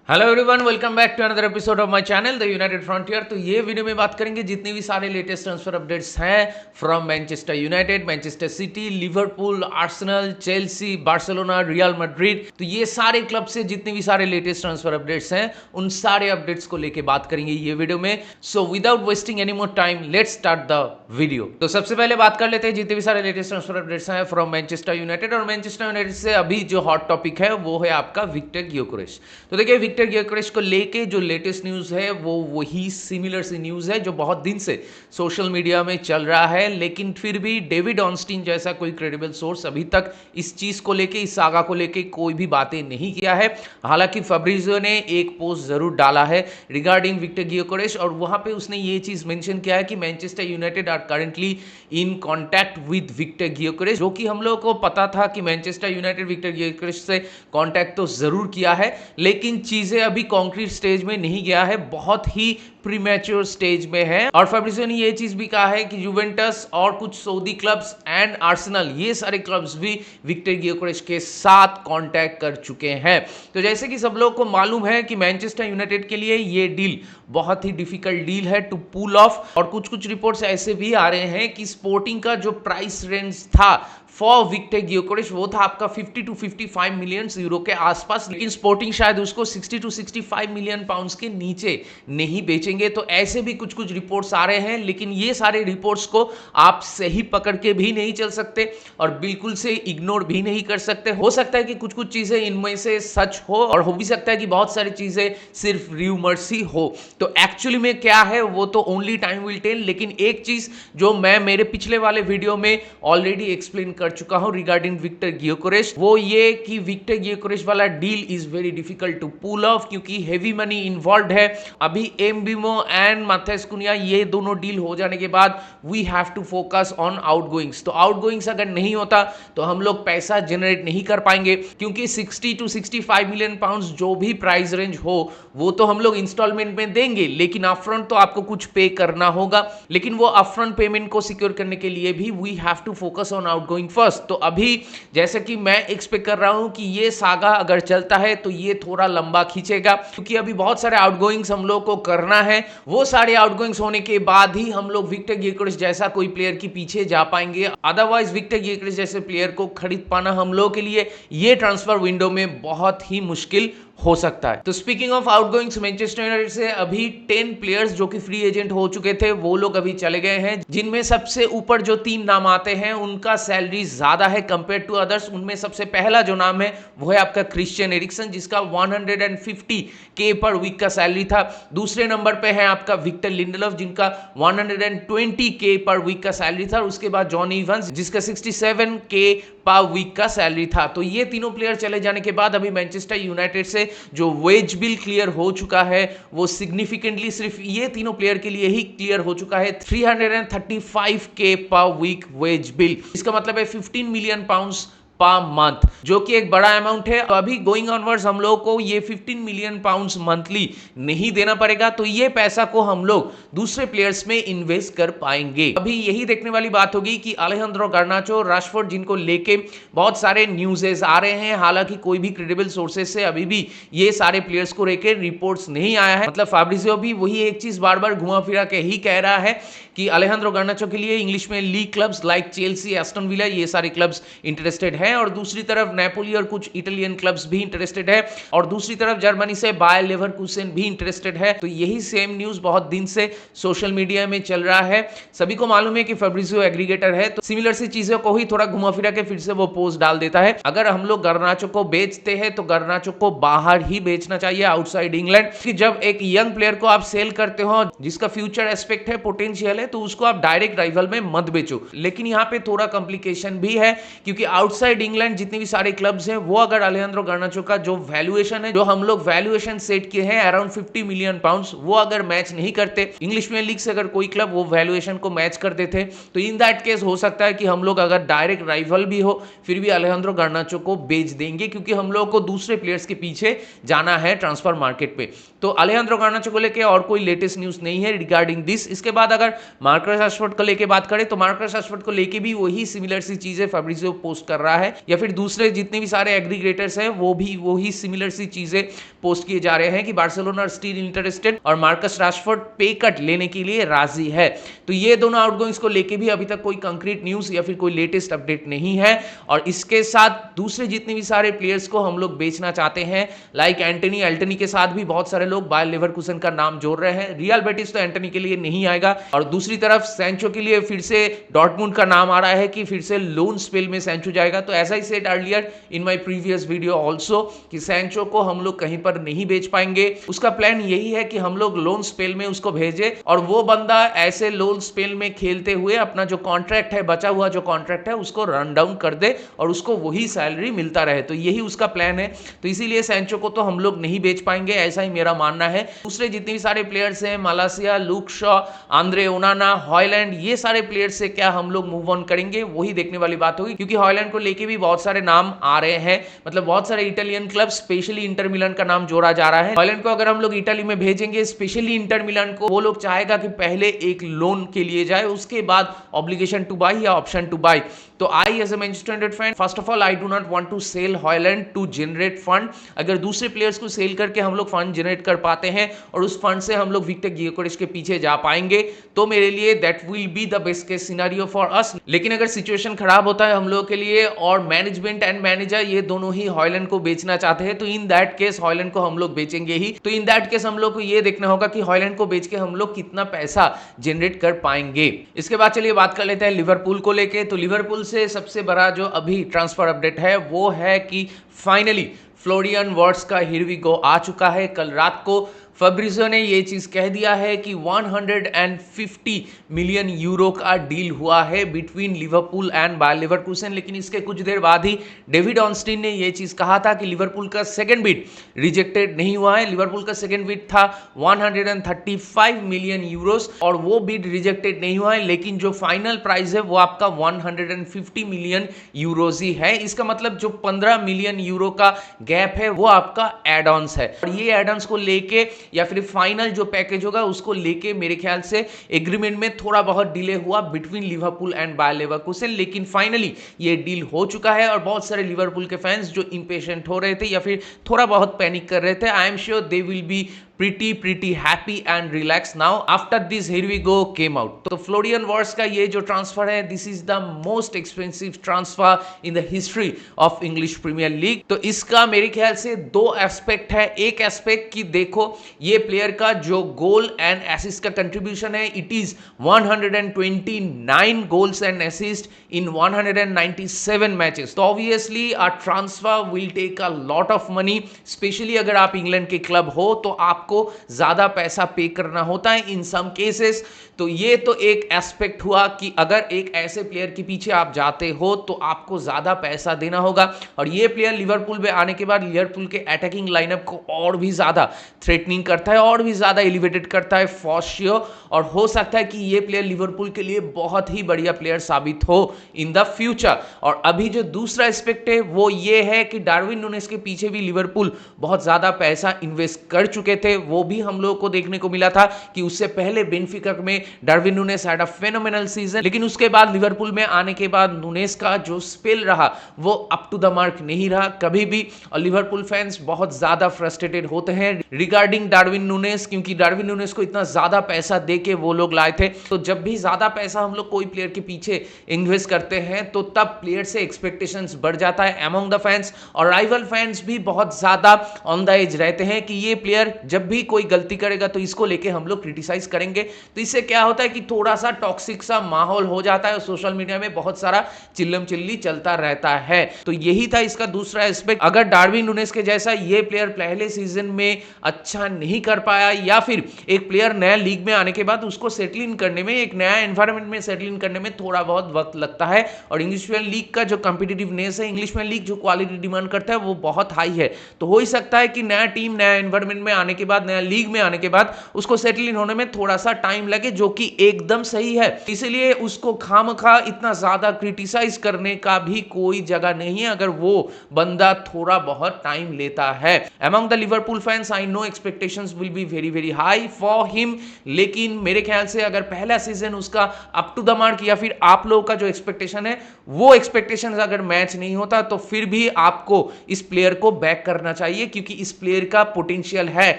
Hello everyone, welcome back to another episode of my channel the United Frontier. तो ये video में बात करेंगे जितने भी सारे लेटेस्ट ट्रांसफर अपडेट्स हैं from Manchester United, Manchester City, Liverpool, Arsenal, Chelsea, Barcelona, Real Madrid. तो ये सारे क्लब से जितने भी सारे लेटेस्ट ट्रांसफर अपडेट्स हैं उन सारे अपडेट्स को लेके बात करेंगे ये वीडियो में। So without wasting any more time, let's start the video. तो सबसे पहले बात कर लेते हैं जितने भी सारे लेटेस्ट ट्रांसफर अपडेट्स हैं फ्रॉम मैनचेस्टर यूनाइटेड। और मैनचेस्टर यूनाइटेड से अभी जो हॉट टॉपिक है वो है आपका विक्टर ग्योकेरेस। तो देखिए, विक्टर ग्योकेरेस को लेके जो लेटेस्ट न्यूज़ है वो वही सिमिलर सी न्यूज़ है जो बहुत दिन से सोशल मीडिया में चल रहा है, लेकिन फिर भी डेविड ऑनस्टीन जैसा कोई क्रेडिबल सोर्स अभी तक इस चीज़ को लेके, इस सागा को लेके कोई भी बातें नहीं किया है। हालांकि फैब्रिजियो ने एक पोस्ट जरूर डाला है रिगार्डिंग विक्टर ग्योकेरेस, और वहां पे उसने ये चीज़ मेंशन किया है कि Manchester United are currently in contact with Victor Gyokeres, जो कि हम लोगों को पता था कि मैनचेस्टर यूनाइटेड विक्टर ग्योकेरेस से कॉन्टैक्ट तो जरूर किया है, लेकिन चीजें अभी कॉन्क्रीट स्टेज में नहीं गया है, बहुत ही प्रीमैच्योर स्टेज में है। और फैब्रिजियो ने ये चीज भी कहा है कि यूवेंटस और कुछ सऊदी क्लब्स एंड आर्सेनल, ये सारे क्लब्स भी विक्टर ग्योकेरेस के साथ कांटेक्ट कर चुके हैं। तो जैसे कि सब लोग को मालूम है कि मैनचेस्टर यूनाइटेड के लिए ये डील बहुत ही डिफिकल्ट डील है टू पुल ऑफ, और कुछ कुछ रिपोर्ट्स ऐसे भी आ रहे हैं कि स्पोर्टिंग का जो प्राइस रेंज था फॉर विक्टर ग्योकेरेस वो था आपका 50 टू 55 मिलियन यूरो के आसपास, लेकिन स्पोर्टिंग शायद उसको 60 टू 65 मिलियन पाउंड्स के नीचे नहीं बेचेंगे। तो ऐसे भी कुछ कुछ रिपोर्ट्स आ रहे हैं, लेकिन ये सारे रिपोर्ट्स को आप सही पकड़ के भी नहीं चल सकते और बिल्कुल से इग्नोर भी नहीं कर सकते। हो सकता है कि कुछ कुछ चीजें इनमें से सच हो, और हो भी सकता है कि बहुत सारी चीजें सिर्फ रूमर्स ही हो। तो एक्चुअली में क्या है वो तो ओनली टाइम विल टेल, लेकिन एक चीज जो मैं मेरे पिछले वाले वीडियो में ऑलरेडी एक्सप्लेन कर चुका हूं रिगार्डिंग विक्टर ग्योकेरेस, वो ये कि विक्टर ग्योकेरेस वाला deal is very difficult to pull off, क्योंकि हेवी मनी इन्वॉल्व है। अभी एम्बिमो एंड माथेस कुनिया ये दोनों डील हो जाने के बाद we have to focus on outgoings. तो आउटगोइंग्स अगर नहीं होता तो हम लोग पैसा जनरेट नहीं कर पाएंगे, क्योंकि 60 टू 65 मिलियन पाउंड्स जो भी प्राइस रेंज हो वो तो हम लोग इंस्टॉलमेंट में देंगे, लेकिन अपफ्रंट तो आपको कुछ पे करना होगा। लेकिन वो अपफ्रंट पेमेंट को सिक्योर करने के लिए भी we have to focus on outgoing first. तो अभी जैसे कि मैं एक्सपेक्ट कर रहा हूं कि ये सागा अगर चलता है तो ये थोड़ा लंबा खींचेगा, क्योंकि अभी बहुत सारे आउटगोइंग्स हम लोग को करना है। वो सारे आउटगोइंग्स होने के बाद ही हम लोग विक्टर ग्योकेरेस जैसा कोई प्लेयर के पीछे जा पाएंगे। अदरवाइज विक्टर ग्योकेरेस जैसे प्लेयर को खरीद पाना हम लोग के लिए ये ट्रांसफर विंडो में बहुत ही मुश्किल हो सकता है। तो स्पीकिंग ऑफ आउटगोइंग्स, मैनचेस्टर यूनाइटेड से अभी 10 प्लेयर्स जो कि फ्री एजेंट हो चुके थे वो लोग अभी चले गए हैं, जिनमें सबसे ऊपर जो 3 नाम आते हैं उनका सैलरी ज्यादा है कंपेयर टू अदर्स। उनमें सबसे पहला जो नाम है वो है आपका क्रिश्चियन एरिक्सन, जिसका 150K पर वीक का सैलरी था। दूसरे नंबर पे है आपका विक्टर लिंडेलॉफ, जिनका 120K पर वीक का सैलरी था। उसके बाद जॉन इवंस, जिसका 67K पर वीक का सैलरी था। तो ये तीनों प्लेयर चले जाने के बाद अभी मैनचेस्टर यूनाइटेड से जो वेज बिल क्लियर हो चुका है वो सिग्निफिकेंटली सिर्फ ये तीनों प्लेयर के लिए ही क्लियर हो चुका है, 335K पर वीक वेज बिल। इसका मतलब है 15 मिलियन पाउंड्स पर मंथ, जो कि एक बड़ा अमाउंट है। तो अभी गोइंग ऑनवर्ड्स हम लोग को ये 15 मिलियन पाउंड्स मंथली नहीं देना पड़ेगा, तो ये पैसा को हम लोग दूसरे प्लेयर्स में इन्वेस्ट कर पाएंगे। अभी यही देखने वाली बात होगी कि अलेहांद्रो गार्नाचो, राशफोर्ड, जिनको लेके बहुत सारे न्यूज़ेस आ रहे हैं, हालांकि कोई भी क्रेडिबल सोर्सेज से अभी भी ये सारे प्लेयर्स को लेकर रिपोर्ट्स नहीं आया है। मतलब फैब्रिजियो भी वही एक चीज बार बार घुमा फिरा के ही कह रहा है कि अलेहांद्रो गार्नाचो के लिए इंग्लिश में league clubs like Chelsea, Aston villa, ये सारे क्लब्स इंटरेस्टेड है, और दूसरी तरफ नेपोली और कुछ इटालियन क्लब्स भी इंटरेस्टेड है, और दूसरी तरफ जर्मनी से बायर लेवरकुसेन भी इंटरेस्टेड है। तो यही सेम न्यूज़ बहुत दिन से सोशल मीडिया में चल रहा है। सभी को मालूम है कि फैब्रिजियो एग्रीगेटर है, तो सिमिलर सी चीजों को ही थोड़ा घुमा फिरा के फिर से वो पोस्ट डाल देता है। अगर हम लोग गार्नाचो को बेचते हैं तो गार्नाचो को बाहर ही बेचना चाहिए, आउटसाइड इंग्लैंड। कि जब एक यंग प्लेयर को आप सेल करते हो जिसका फ्यूचर एस्पेक्ट है, पोटेंशियल है, तो उसको आप डायरेक्ट राइवल में मत बेचो। लेकिन यहाँ पे थोड़ा कॉम्प्लिकेशन भी है, क्योंकि आउटसाइड इंग्लैंड जितने भी सारे क्लब्स हैं वो अगर अलेहांद्रो गार्नाचो का जो वैल्यूएशन है, जो हम लोग वैल्यूएशन सेट किए हैं अराउंड 50 मिलियन पाउंड्स, वो अगर मैच नहीं करते, इंग्लिश प्रीमियर लीग से अगर कोई क्लब वो वैल्यूएशन को मैच कर देते, तो इन दैट केस हो सकता है कि हम लोग अगर डायरेक्ट राइवल भी हो फिर भी अलेहांद्रो गार्नाचो को बेच देंगे, क्योंकि हम लोग को दूसरे प्लेयर्स के पीछे जाना है ट्रांसफर मार्केट पे। तो अलेहांद्रो गार्नाचो को लेके और कोई लेटेस्ट न्यूज नहीं है रिगार्डिंग दिस। इसके बाद अगर मार्कस राशफोर्ड को लेके बात करें तो मार्कस राशफोर्ड को लेके भी वही सिमिलर सी चीजें फैब्रिजियो पोस्ट कर रहा है, या फिर दूसरे जितने भी सारे एग्रीगेटर्स हैं वो भी वही सिमिलर सी चीजें पोस्ट किए जा रहे हैं कि बार्सिलोना स्टिल इंटरेस्टेड और मार्कस राशफोर्ड पे कट लेने के लिए राजी है। तो ये दोनों आउटगोइंग्स को लेके भी अभी तक कोई कंक्रीट न्यूज या फिर कोई लेटेस्ट अपडेट नहीं है। और इसके साथ दूसरे जितने भी सारे प्लेयर्स को हम लोग बेचना चाहते हैं, लाइक एल्टनी के साथ भी बहुत सारे लोग बायर लेवरकुसन का नाम जोड़ रहे हैं। रियल बेटिस तो एंटनी के लिए नहीं आएगा, और दूसरी तरफ सैंचो के लिए फिर से डॉर्टमुंड का नाम आ रहा है कि फिर से लोन स्पेल में सैंचो जाएगा। तो as I said earlier in my previous video also कि सैंचो को हम लोग कहीं पर नहीं बेच पाएंगे। उसका प्लान यही है कि हम लोग लोन स्पेल में उसको भेजे और वो बंदा ऐसे लोन स्पेल में खेलते हुए अपना जो कॉन्ट्रैक्ट है, बचा हुआ जो कॉन्ट्रैक्ट है, उसको रन डाउन कर दे और उसको वही सैलरी मिलता रहे। तो यही उसका प्लान है। तो इसीलिए सैंचो को तो हम लोग नहीं बेच पाएंगे, ऐसा ही मेरा मानना है। दूसरे जितने भी सारे प्लेयर्स हैं, Malacia, Luke Shaw, Andre Onana, Hojlund, ये सारे प्लेयर्स से क्या हम लोग मूव ऑन करेंगे वही देखने वाली बात होगी, क्योंकि हॉयलैंड को लेके भी बहुत सारे नाम आ रहे हैं। मतलब बहुत सारे Italian club, specially Inter Milan का नाम जोड़ा जा रहा है। हॉयलैंड को अगर हम लोग इटाली में भेजेंगे, स्पेशली इंटर मिलान को, वो लोग चाहेगा कि पहले एक लोन के लिए जाए, उसके बाद ऑब्लिगेशन टू बाय या ऑप्शन टू बाय। तो I as a Manchester United fan, first of all I do not want to sell Hojlund to generate fund. अगर दूसरे प्लेयर्स को सेल करके हम लोग फंड जनरेट कर पाते हैं और उस फंड से हम लोग विक्टर गियोकोरेश के पीछे जा पाएंगे, तो मेरे लिए that will be the best case scenario for us. लेकिन अगर सिचुएशन खराब होता है हम लोगों के लिए और मैनेजमेंट एंड मैनेजर ये दोनों ही हॉयलैंड को बेचना चाहते हैं, तो इन दैट केस हॉयलैंड को हम लोग बेचेंगे ही। तो इन दैट केस हम लोग को ये देखना होगा कि हॉयलैंड को बेच के हम लोग कितना पैसा जनरेट कर पाएंगे। इसके बाद चलिए बात कर लेते हैं लिवरपूल को लेके। तो लिवरपूल से सबसे बड़ा जो अभी ट्रांसफर अपडेट है वो है कि फाइनली फ्लोरियन वर्ट्स का हियर वी गो आ चुका है। कल रात को फैब्रिजियो ने ये चीज कह दिया है कि 150 मिलियन यूरो का डील हुआ है between Liverpool and Bayer Leverkusen. लेकिन इसके कुछ देर बाद ही डेविड ऑर्नस्टीन ने ये चीज कहा था कि लिवरपूल का सेकंड बिड रिजेक्टेड नहीं हुआ है। लिवरपूल का सेकंड बिड था 135 मिलियन यूरोस और वो बिड रिजेक्टेड नहीं हुआ है, लेकिन जो फाइनल प्राइस है वो आपका 150 मिलियन यूरोज ही है। इसका मतलब जो 15 मिलियन यूरो का गैप है वो आपका एड ऑन्स है, और ये एड ऑन्स को लेके या फिर फाइनल जो पैकेज होगा उसको लेके मेरे ख्याल से एग्रीमेंट में थोड़ा बहुत डिले हुआ between Liverpool and Bayer Leverkusen. लेकिन फाइनली ये डील हो चुका है और बहुत सारे लिवरपूल के फैंस जो इंपेशेंट हो रहे थे या फिर थोड़ा बहुत पैनिक कर रहे थे, I am sure they will be pretty happy and relaxed now after this here we go came out। तो फ्लोरियन वर्ट्स का ये जो ट्रांसफर है, this is the most expensive transfer in the history of English Premier League. तो इसका मेरे ख्याल से दो एस्पेक्ट है। एक एस्पेक्ट कि देखो ये प्लेयर का जो गोल एंड असिस्ट का कंट्रीब्यूशन है, it is 129 goals and assist in 197 matches. तो obviously a transfer will take a lot of money, especially अगर आप इंग्लैंड के क्लब हो तो आप को ज्यादा पैसा पे करना होता है इन सम केसेस। तो ये तो एक एस्पेक्ट हुआ कि अगर एक ऐसे प्लेयर के पीछे आप जाते हो तो आपको ज्यादा पैसा देना होगा, और ये प्लेयर लिवरपूल में आने के बाद लिवरपूल के अटैकिंग लाइनअप को और भी ज्यादा थ्रेटनिंग करता है, और भी ज्यादा एलिवेटेड करता है फॉर श्योर। और हो सकता है कि ये प्लेयर लिवरपूल के लिए बहुत ही बढ़िया प्लेयर साबित हो इन द फ्यूचर। और अभी जो दूसरा एस्पेक्ट है वो ये है कि डार्विन नूनेस के पीछे भी लिवरपूल बहुत ज्यादा पैसा इन्वेस्ट कर चुके थे। वो भी हम लोगों को देखने को मिला था कि उससे पहले बेनफिका में Darwin Nunez had a phenomenal season, लेकिन उसके बाद लिवरपूल में आने के बाद नूनेस का जो स्पेल रहा वो अप टू द मार्क नहीं रहा कभी भी। और लिवरपूल फैंस बहुत ज्यादा फ्रस्ट्रेटेड होते हैं रिगार्डिंग डार्विन नूनेस, क्योंकि डार्विन नूनेस को इतना ज्यादा पैसा देके वो लोग लाए थे। तो जब भी ज्यादा पैसा हम लोग कोई प्लेयर के पीछे इन्वेस्ट करते हैं तो तब प्लेयर से एक्सपेक्टेशंस बढ़ जाता है अमंग द फैंस, और राइवल फैंस भी बहुत ज्यादा ऑन द एज रहते हैं कि ये प्लेयर जब भी कोई गलती करेगा तो इसको लेके हम लोग क्रिटिसाइज करेंगे। तो इससे क्या होता है कि थोड़ा सा टॉक्सिक सा माहौल हो जाता है और सोशल मीडिया में बहुत सारा चिल्लम चिल्ली चलता रहता है। तो यही था इसका दूसरा एस्पेक्ट। अगर डार्विन नूनेस के जैसा ये प्लेयर पहले सीजन में अच्छा नहीं कर पाया, या फिर एक प्लेयर नया लीग में आने के बाद उसको सेटल इन करने में, एक नया एनवायरनमेंट में सेटल इन करने में थोड़ा बहुत वक्त लगता है, और इंग्लिश प्रीमियर लीग का जो कॉम्पिटिटिवनेस है, इंग्लिश प्रीमियर लीग जो क्वालिटी डिमांड करता है वो बहुत हाई है। तो हो ही सकता है कि नया टीम नया एनवायरनमेंट में आने के बाद बाद, नया लीग में आने के बाद उसको सेटल इन होने में थोड़ा सा टाइम लगे, जो कि एकदम सही है। इसलिए उसको खामखा इतना ज्यादा क्रिटिसाइज करने का भी कोई जगह नहीं है अगर वो बंदा थोड़ा बहुत टाइम लेता है। Among the Liverpool fans I know expectations will be very very high for him, लेकिन मेरे ख्याल से अगर पहला सीजन उसका अप टू द मार्क या फिर आप लोगों का जो एक्सपेक्टेशन है वो एक्सपेक्टेशन अगर मैच नहीं होता तो फिर भी आपको इस प्लेयर को बैक करना चाहिए, क्योंकि इस प्लेयर का पोटेंशियल है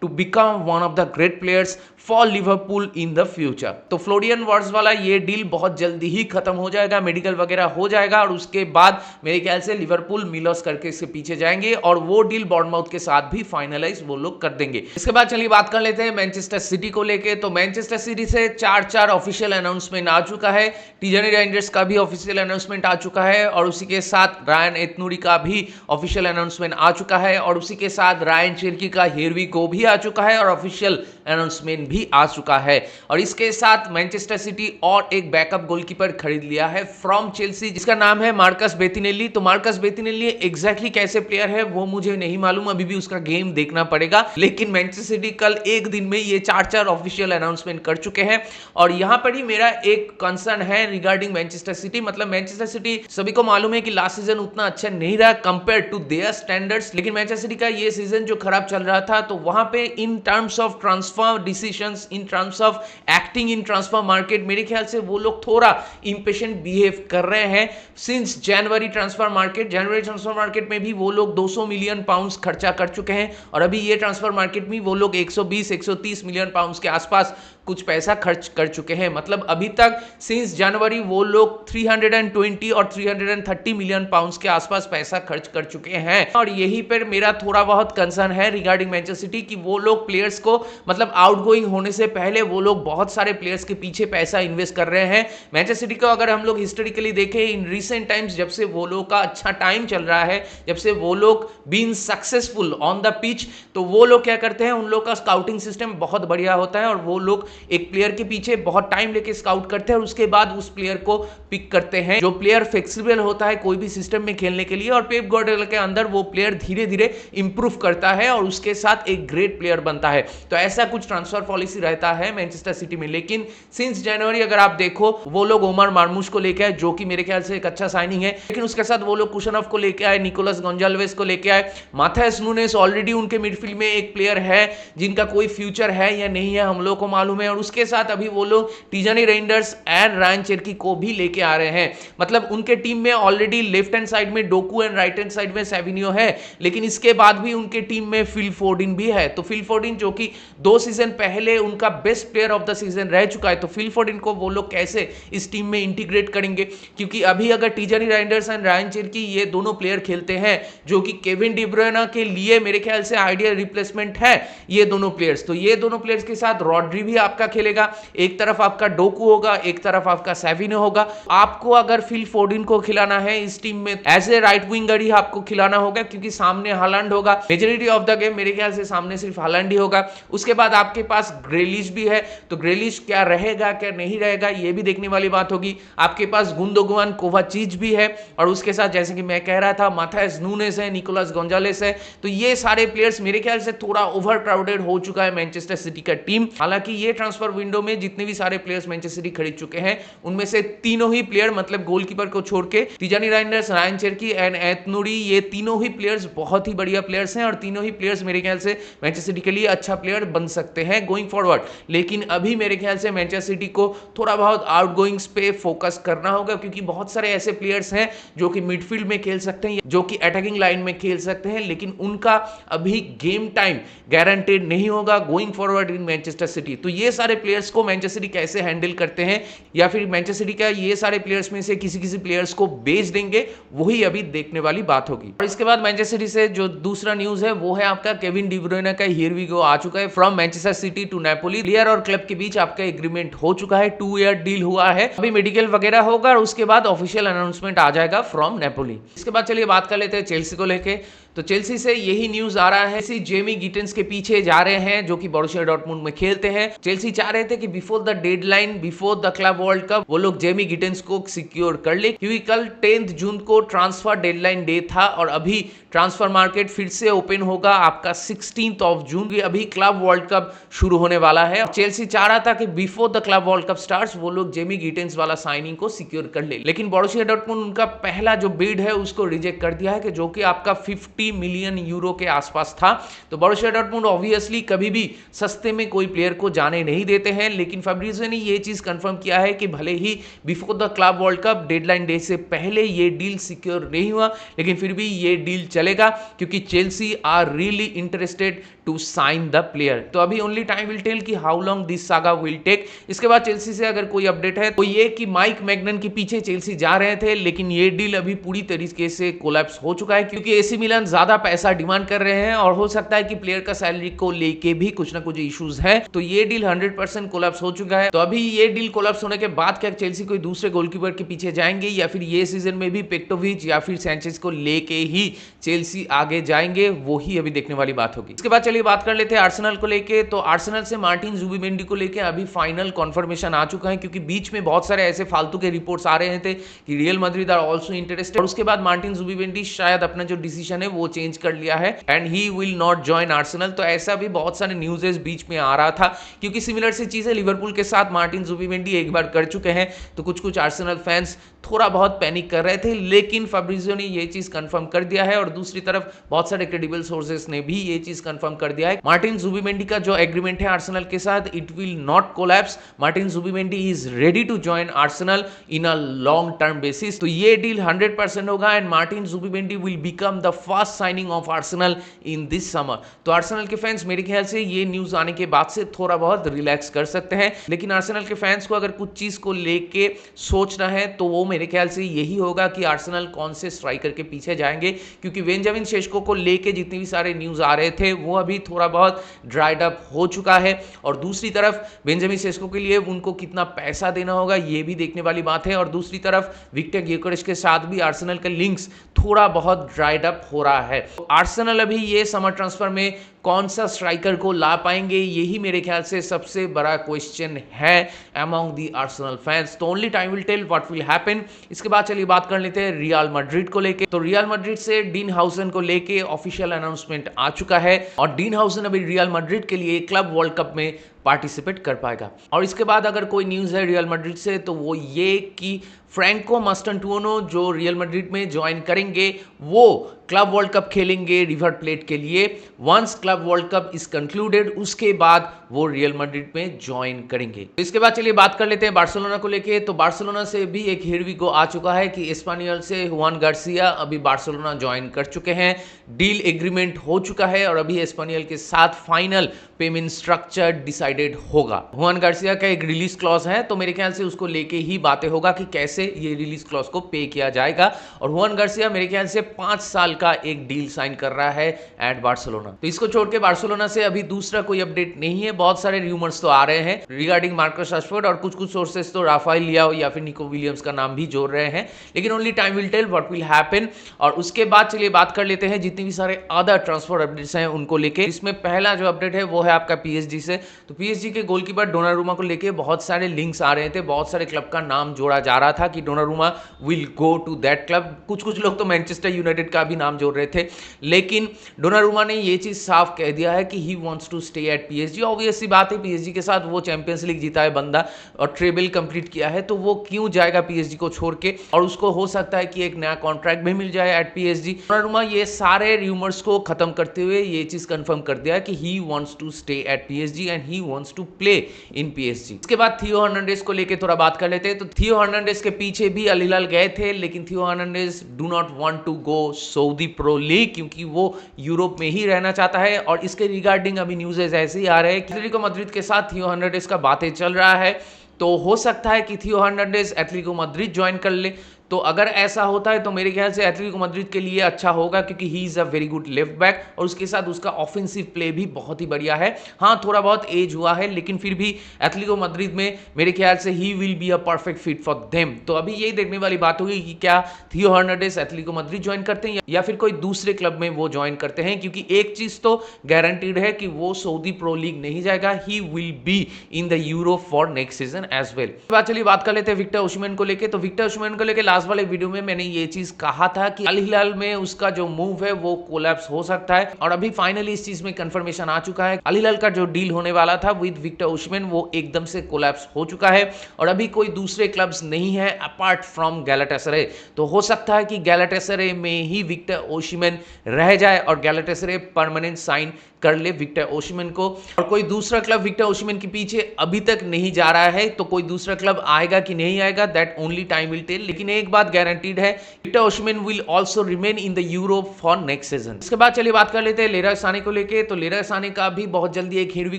to become one of the great players for Liverpool in the future. तो फ्लोरियन वर्ड्स वाला ये डील बहुत जल्दी ही खत्म हो जाएगा, मेडिकल वगैरह हो जाएगा और उसके बाद मेरे ख्याल से लिवरपूल मिलोस करके इसके पीछे जाएंगे और वो डील बॉर्नमाउथ के साथ भी फाइनलाइज वो लोग कर देंगे। इसके बाद चलिए बात कर लेते हैं मैनचेस्टर सिटी को लेके। तो मैनचेस्टर सिटी से चार ऑफिशियल अनाउंसमेंट आ चुका है, टिजनी राइंडर्स का भी ऑफिशियल अनाउंसमेंट आ चुका है और उसी के साथ रायन एतनूरी का भी ऑफिशियल अनाउंसमेंट आ चुका है और उसी के साथ रायन चेरकी का हियर वी गो भी आ चुका है और ऑफिशियल अनाउंसमेंट भी आ चुका है। और इसके साथ मैनचेस्टर सिटी और एक बैकअप गोलकीपर खरीद लिया है फ्रॉम चेल्सी, जिसका नाम है मार्कस बेतिनेल्ली। तो मार्कस बेतिनेल्ली एग्जैक्टली कैसे प्लेयर है वो मुझे नहीं मालूम, अभी भी उसका गेम देखना पड़ेगा, लेकिन मैनचेस्टर सिटी कल एक दिन में ये चार ऑफिशियल अनाउंसमेंट कर चुके हैं। और यहां पर ही मेरा एक कंसर्न है रिगार्डिंग मैनचेस्टर सिटी, मतलब मैनचेस्टर सिटी सभी को मालूम है कि लास्ट सीजन उतना अच्छा नहीं रहा कंपेयर टू देयर स्टैंडर्ड्स, लेकिन मैनचेस्टर सिटी का ये सीजन जो खराब चल रहा था तो वहां पे in terms of transfer decisions, in terms of acting in transfer market, मेरे ख्याल से वो लोग थोड़ा इंपेशेंट बिहेव कर रहे हैं सिंस जनवरी ट्रांसफर मार्केट में भी वो लोग 200 मिलियन पाउंड्स खर्चा कर चुके हैं और अभी ये ट्रांसफर मार्केट में वो लोग 120-130 मिलियन पाउंड्स के आसपास कुछ पैसा खर्च कर चुके हैं। मतलब अभी तक सिंस जनवरी वो लोग 320 और 330 मिलियन पाउंड्स के आसपास पैसा खर्च कर चुके हैं और यहीं पर मेरा थोड़ा बहुत कंसर्न है रिगार्डिंग मैनचेस्टर सिटी कि वो लोग प्लेयर्स को, मतलब आउटगोइंग होने से पहले वो लोग बहुत सारे प्लेयर्स के पीछे पैसा इन्वेस्ट कर रहे हैं। मैनचेस्टर सिटी को अगर हम लोग हिस्टोरिकली देखें इन रीसेंट टाइम्स, जब से वो लोग का अच्छा टाइम चल रहा है, जब से वो लोग been successful on the pitch, तो वो लोग क्या करते हैं, उन लोग का स्काउटिंग सिस्टम बहुत बढ़िया होता है और वो लोग एक प्लेयर के पीछे बहुत टाइम लेके स्काउट करते हैं और उसके बाद उस प्लेयर को पिक करते हैं जो प्लेयर फ्लेक्सिबल होता है कोई भी सिस्टम में खेलने के लिए, और पेप गार्डियोला के अंदर वो प्लेयर धीरे धीरे इंप्रूव करता है और उसके साथ एक ग्रेट प्लेयर बनता है। तो ऐसा कुछ ट्रांसफर पॉलिसी रहता है मैनचेस्टर सिटी में। लेकिन सिंस जनवरी अगर आप देखो वो लोग ओमर मार्मूश को लेके आए जो कि मेरे ख्याल से एक अच्छा साइनिंग है, लेकिन उसके साथ वो लोग कुशनोव को लेके आए, निकोलस गोंजाल्वेस को लेके आए, माथायस नूनेस ऑलरेडी उनके मिडफील्ड में एक प्लेयर है जिनका कोई फ्यूचर है या नहीं है हम लोग को मालूम है, और उसके साथ अभी वो लोग टिजनी राइंडर्स एंड रायन चेरकी को भी लेके आ रहे हैं। मतलब उनके टीम में ऑलरेडी लेफ्ट हैंड साइड में Docu and right hand side में सेविनियो है, लेकिन इसके बाद भी उनके टीम में फिल फोर्डिन भी है। तो फिल फोर्डिन जो कि 2 सीजन पहले उनका best player of the season रह चुका है, तो फिल फोर्डिन को वो लोग कैसे इस टीम में इंटीग्रेट करेंगे, क्योंकि अभी अगर टिजनी राइंडर्स एंड रायन चेरकी ये दोनों प्लेयर खेलते हैं जो कि केविन डी ब्रुयना के लिए मेरे ख्याल से आइडियल रिप्लेसमेंट है ये दोनों प्लेयर्स। तो ये दोनों प्लेयर्स के साथ रॉड्री भी आपका खेलेगा, एक तरफ आपका डोकू होगा, एक तरफ आपका सेविनो होगा। आपको अगर फिल फोर्डिन को खिलाना है इस टीम में एज ए राइट विंगर ही आपको खिलाना होगा, क्योंकि सामने हालैंड होगा, मेजॉरिटी ऑफ द गेम मेरे ख्याल से सामने सिर्फ हालैंड ही होगा। उसके बाद आपके पास ग्रेलिश भी है, तो ग्रेलिश क्या रहेगा क्या नहीं रहेगा ये भी देखने वाली बात होगी। आपके पास गुंदोगवान कोवाचिच भी है और उसके साथ जैसे कि मैं कह रहा था माथायस नूनेस है, निकोलस गोंजालेस है। तो ये सारे प्लेयर्स मेरे ख्याल से थोड़ा ओवर क्राउडेड हो चुका है मैनचेस्टर सिटी का टीम। हालांकि ये ट्रांसफर विंडो में जितने भी सारे प्लेयर्स मैनचेस्टर सिटी खरीद चुके हैं उनमें से तीनों ही प्लेयर, मतलब गोलकीपर को छोड़ के टिजनी राइंडर्स, रायन चेरकी एंड एतनूरी, ये तीनों ही प्लेयर्स बहुत ही बढ़िया प्लेयर्स हैं और तीनों ही प्लेयर्स मेरे ख्याल से मैनचेस्टर सिटी के लिए अच्छा प्लेयर बन सकते हैं गोइंग फॉरवर्ड। लेकिन अभी मेरे ख्याल से मैनचेस्टर सिटी को थोड़ा बहुत आउटगोइंग्स पे फोकस करना होगा, क्योंकि बहुत सारे ऐसे प्लेयर्स हैं जो कि मिडफील्ड में खेल सकते हैं, जो कि अटैकिंग लाइन में खेल सकते हैं, लेकिन उनका अभी गेम टाइम गारंटेड नहीं होगा going forward in Manchester city. तो ये सारे प्लेयर्स को मैनचेस्टर सिटी कैसे हैंडल करते हैं, या फिर मैनचेस्टर सिटी का ये सारे प्लेयर्स में से किसी प्लेयर्स को बेच देंगे, वही अभी देखने वाली बात होगी। और इसके बाद मैनचेस्टर सिटी से जो दूसरा न्यूज है वो है आपका केविन डी ब्रुयना का हियर वी गो आ चुका है from Manchester City to Napoli. Player और क्लब के बीच आपका एग्रीमेंट हो चुका है, 2 ईयर डील हुआ है, अभी मेडिकल वगैरह होगा और उसके बाद ऑफिशियल अनाउंसमेंट आ जाएगा फ्रॉम नेपोली। इसके बाद चलिए बात कर लेते हैं चेल्सी को लेके। तो चेल्सी से यही न्यूज आ रहा है, चेल्सी जेमी गिटेंस के पीछे जा रहे हैं जो कि बोरुसिया डॉर्टमुंड में खेलते हैं। चेल्सी चाह रहे थे कि before the deadline, before the club world cup वो लोग जेमी गिटेंस को सिक्योर कर ले, क्योंकि कल 10 जून को ट्रांसफर डेडलाइन डे था और अभी ट्रांसफर मार्केट फिर से ओपन होगा आपका 16 जून। अभी क्लब वर्ल्ड कप शुरू होने वाला है। चेल्सी चाह रहा था कि before the club world cup starts वो लोग जेमी गिटेंस वाला साइनिंग को सिक्योर कर ले, लेकिन बोरुसिया डॉर्टमुंड उनका पहला जो बिड है उसको रिजेक्ट कर दिया है कि जो कि आपका 50 मिलियन यूरो के आसपास था। तो बोरुसिया डॉर्टमुंड ऑब्वियसली कभी भी सस्ते में कोई प्लेयर को जाने नहीं देते हैं, लेकिन फैब्रिज़ियो ने ये चीज कंफर्म किया है कि भले ही before the club world cup deadline day से पहले ये डील सिक्योर नहीं हुआ, लेकिन फिर भी ये डील चलेगा क्योंकि Chelsea are really interested to sign the player. तो अभी ओनली टाइम विल टेल कि how long this saga will take. इसके बाद चेल्सी से अगर कोई अपडेट है तो ये कि माइक मैग्नन के पीछे चेल्सी जा रहे थे, लेकिन ये डील अभी पूरी तरीके से कोलैप्स हो चुका है क्योंकि एसी मिलान ज्यादा पैसा डिमांड कर रहे हैं और हो सकता है कि प्लेयर का सैलरी को लेके भी कुछ ना कुछ इश्यूज है। तो ये डील 100% कोलैप्स हो चुका है। तो अभी ये डील कोलैप्स होने के बाद क्या चेल्सी कोई दूसरे गोलकीपर के पीछे जाएंगे या फिर ये सीजन में भी पेक्टोविच या फिर सैंचेज को लेके ही चेल्सी आगे जाएंगे, वो ही अभी देखने वाली बात होगी। इसके बाद चलिए बात कर लेते हैं आर्सेनल को लेके। तो आर्सेनल से मार्टिन जुबिमेंडी को लेके अभी फाइनल कंफर्मेशन आ चुका है क्योंकि बीच में बहुत सारे ऐसे फालतू के रिपोर्ट्स आ रहे थे कि Real Madrid are also interested, और उसके बाद मार्टिन जुबिमेंडी शायद अपना जो डिसीजन है वो चेंज कर लिया है and he will not join Arsenal. तो ऐसा भी बहुत सारे न्यूज़ बीच में आ रहा था क्योंकि सिमिलर सी चीजें लिवरपूल के साथ मार्टिन जुबिमेंडी एक बार कर चुके हैं। तो कुछ आर्सेनल फैंस थोड़ा बहुत पैनिक कर रहे थे, लेकिन फैब्रिज़ियो ने ये चीज कंफर्म कर दिया है और दूसरी तरफ बहुत सारे क्रेडिबल सोर्सेस ने भी ये चीज कंफर्म कर दिया है मार्टिन जुबिमेंडी का जो एग्रीमेंट है आर्सेनल के साथ it will not collapse. Martin Zubimendi is ready to join Arsenal in a long term basis. तो ये डील 100% होगा and Martin Zubimendi will become the first signing of Arsenal in this summer. तो Arsenal के fans मेरे ख्याल से ये news आने के बाद से थोड़ा बहुत रिलैक्स कर सकते हैं, लेकिन आर्सेनल के फैंस को अगर कुछ चीज को लेके सोचना है तो वो मेरे ख्याल से यही होगा कि आर्सेनल कौन से स्ट्राइकर के पीछे जाएंगे, क्योंकि बेंजामिन शेशको को लेके जितनी भी सारे न्यूज आ रहे थे वो अभी थोड़ा बहुत ड्राइड अप हो चुका है, और दूसरी तरफ बेंजामिन शेशको के लिए उनको कितना पैसा देना होगा ये भी देखने वाली बात है, और दूसरी तरफ विक्टर ग्योकेरेस के साथ भी आर्सेनल का लिंक्स थोड़ा बहुत ड्राइड अप हो रहा है। तो आर्सेनल अभी ये समर ट्रांसफर में कौन सा स्ट्राइकर को ला पाएंगे यही मेरे ख्याल से सबसे बड़ा क्वेश्चन है अमंग दी आर्सेनल फैंस। तो only time will tell what will happen. इसके बाद चलिए बात कर लेते हैं रियल मैड्रिड को लेके। तो रियल मैड्रिड से डीन हाउसन को लेके ऑफिशियल अनाउंसमेंट आ चुका है और डीन हाउसन अभी रियल मैड्रिड के लिए क्लब वर्ल्ड कप में पार्टिसिपेट कर पाएगा। और इसके बाद अगर कोई न्यूज़ है रियल मैड्रिड से तो वो ये कि फ्रैंको मास्टेंटुओनो जो रियल मैड्रिड में ज्वाइन करेंगे वो क्लब वर्ल्ड कप खेलेंगे रिवर प्लेट के लिए। Once club world cup is concluded उसके बाद वो रियल मैड्रिड में ज्वाइन करेंगे। तो इसके बाद चलिए बात कर लेते हैं बार्सिलोना को लेके। तो बार्सिलोना से भी एक हिरवी को आ चुका है कि एस्पानियल से हुआन गार्सिया अभी बार्सिलोना ज्वाइन कर चुके हैं। डील एग्रीमेंट हो चुका है और अभी एस्पानियल के साथ फाइनल पेमेंट स्ट्रक्चर डिसाइडेड होगा। हुआन गार्सिया का एक रिलीज क्लॉज है तो मेरे ख्याल से उसको लेके ही बातें होगा कि कैसे ये रिलीज क्लॉज को पे किया जाएगा। और हुआन गार्सिया मेरे ख्याल से 5 साल का एक डील साइन कर रहा है एट बार्सिलोना। तो इसको छोड़ के बार्सिलोना से अभी दूसरा कोई अपडेट नहीं है। बहुत सारे र्यूमर्स तो आ रहे हैं रिगार्डिंग मार्कस राशफोर्ड और कुछ सोर्सेस तो राफाएल लियाओ या फिर निको विलियम्स का नाम भी जोड़ रहे हैं, लेकिन only time will tell what will happen. और उसके बाद चलिए बात कर लेते हैं जितनी भी सारे अदर ट्रांसफर अपडेट्स हैं उनको लेके। इसमें पहला जो अपडेट है वो है आपका पीएसजी से। तो पीएसजी के गोलकीपर डोनारुमा को लेके बहुत सारे लिंक्स आ रहे थे, बहुत सारे क्लब का नाम जोड़ा जा रहा था कि Donnarumma will go to that club. कुछ लोग तो मैनचेस्टर यूनाइटेड का भी नाम जोड़ रहे थे, लेकिन डोनारुमा ने ये चीज साफ कह दिया है कि he wants to stay at PSG. Obvious सी बात है, पीएसजी के साथ वो चैंपियंस लीग जीता है बंदा और ट्रेबल कंप्लीट किया है, तो वो क्यों जाएगा पीएसजी को छोड़ के, और उसको हो सकता है कि एक नया कॉन्ट्रैक्ट भी मिल जाए एट पीएसजी। डोनारुमा ये सारे र्यूमर्स को खत्म करते हुए ये चीज कंफर्म कर दिया कि he wants to stay at PSG and he wants to play in PSG. इसके बाद थियो हर्नांडेज को लेके थोड़ा बात कर लेते हैं। तो थियो हर्नांडेज के पीछे भी अल हिलाल गए थे, लेकिन Theo Hernandez do not want to go Saudi Pro League क्योंकि वो यूरोप में ही रहना चाहता है। और इसके रिगार्डिंग अभी न्यूज़ ऐसे ही आ रहे हैं कि एटलेटिको मैड्रिड के साथ थियो हर्नांडेज का बातें चल रहा है, तो हो सकता है कि थियो हर्नांडेज एटलेटिको मैड्रिड ज्वाइन कर ले। तो अगर ऐसा होता है तो मेरे ख्याल से एटलेटिको मैड्रिड के लिए अच्छा होगा, क्योंकि he is a very good left back और उसके साथ उसका ऑफेंसिव प्ले भी बहुत ही बढ़िया है। हाँ, थोड़ा बहुत एज हुआ है, लेकिन फिर भी एटलेटिको मैड्रिड में मेरे ख्याल से ही will be a perfect fit for them. तो अभी यही देखने वाली बात होगी कि क्या थियो हर्नांडेज एटलेटिको मैड्रिड ज्वाइन करते हैं या फिर कोई दूसरे क्लब में वो ज्वाइन करते हैं, क्योंकि एक चीज तो गारंटीड है कि वो सऊदी प्रो लीग नहीं जाएगा, he will be in the Euro for next season as well. चलिए बात कर लेते हैं विक्टर ओसिमेन को लेके। तो विक्टर ओसिमेन को लेके लास्ट वाले वीडियो में मैंने ये चीज कहा था कि अल हिलाल में उसका जो मूव है वो कोलैप्स हो सकता है, और अभी फाइनली इस चीज में कंफर्मेशन आ चुका है। अल हिलाल का जो डील होने वाला था विद विक्टर ओसिमेन वो एकदम से कोलैप्स हो चुका है और अभी कोई दूसरे क्लब्स नहीं है अपार्ट फ्रॉम गैलाटासराय। तो हो सकता है कि गैलाटासराय में ही विक्टर ओसिमेन रह जाए और गैलाटासराय परमानेंट साइन कर ले विक्टर ओसिमेन को, और कोई दूसरा क्लब विक्टर ओसिमेन के पीछे अभी तक नहीं जा रहा है। तो कोई दूसरा क्लब आएगा कि नहीं आएगा that only time will tell, लेकिन एक बात गारंटीड है, Victor Osimhen will also remain in the Europe for next season. इसके बाद चलिए बात कर लेते हैं लेरोय साने को लेके। तो लेरोय साने का भी बहुत जल्दी एक हियर वी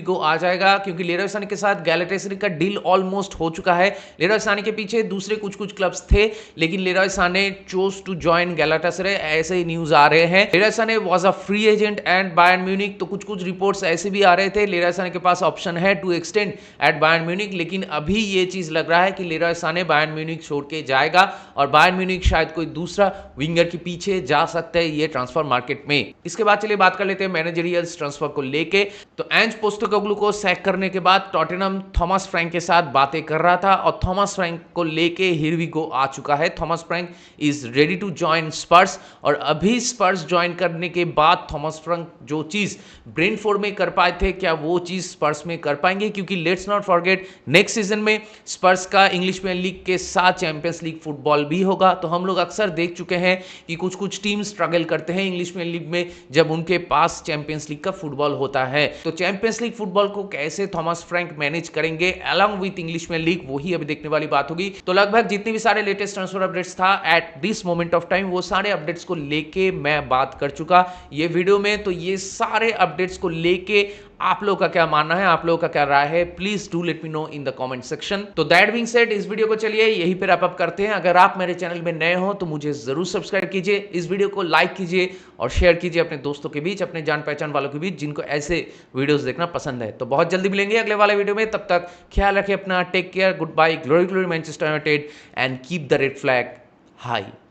गो आ जाएगा, क्योंकि लेरोय साने के साथ गैलाटासराय का डील ऑलमोस्ट हो चुका है। लेरोय साने के पीछे दूसरे कुछ क्लब्स थे, लेकिन Leroy Sane chose to join Galatasaray, ऐसे ही न्यूज आ रहे हैं। Leroy Sane was a free agent at Bayern Munich. तो कुछ रिपोर्ट्स ऐसे भी आ रहे थे लेरोय साने के पास ऑप्शन है to extend at Bayern Munich, लेकिन अभी ये चीज लग रहा है कि लेरोय साने बायर्न म्यूनिख छोड़ के जाएगा और बायर्न म्यूनिख शायद कोई दूसरा विंगर के पीछे जा सकता है ये ट्रांसफर मार्केट में। इसके बाद चलिए बात कर लेते हैं मैनेजरियल ट्रांसफर को लेके। तो एंज पोस्टेकोग्लू को सैक करने के बाद टॉटेनहम थॉमस फ्रैंक के साथ बातें कर रहा था और थॉमस फ्रैंक को लेके हियर वी गो आ चुका है। Thomas Frank is ready to join Spurs, और अभी स्पर्स ज्वाइन करने के बाद थॉमस फ्रैंक जो चीज ब्रेंटफोर्ड में कर पाए थे, क्या वो चीज स्पर्स में कर पाएंगे? क्योंकि let's not forget next season में स्पर्स का इंग्लिश प्रीमियर लीग के साथ चैंपियंस लीग फुटबॉल भी होगा। तो हम लोग अक्सर देख चुके हैं कि कुछ टीम स्ट्रगल करते हैं इंग्लिश प्रीमियर लीग में जब उनके पास चैंपियंस लीग का फुटबॉल होता है। तो चैंपियंस लीग फुटबॉल को कैसे थॉमस फ्रैंक मैनेज करेंगे along with English Premier League, वही अभी देखने वाली बात होगी। तो लगभग जितने भी सारे लेटेस्ट ट्रांसफर अपडेट्स था at this moment of time, वो सारे अपडेट्स को लेके मैं बात कर चुका ये वीडियो में। तो ये सारे अपडेट्स को लेके आप लोगों का क्या मानना है, आप लोगों का क्या राय है, please do let me know in the comment section. तो दैट बीइंग सेड, इस वीडियो को चलिए यहीं पे रैप अप करते हैं। अगर आप मेरे चैनल में नए हो तो मुझे जरूर सब्सक्राइब कीजिए, इस वीडियो को लाइक कीजिए और शेयर कीजिए अपने दोस्तों के बीच, अपने जान पहचान वालों के बीच जिनको ऐसे वीडियोस देखना पसंद है। तो बहुत जल्दी मिलेंगे अगले वाले वीडियो में, तब तक ख्याल रखिए अपना, take care, goodbye, glory glory Manchester United and keep the red flag high.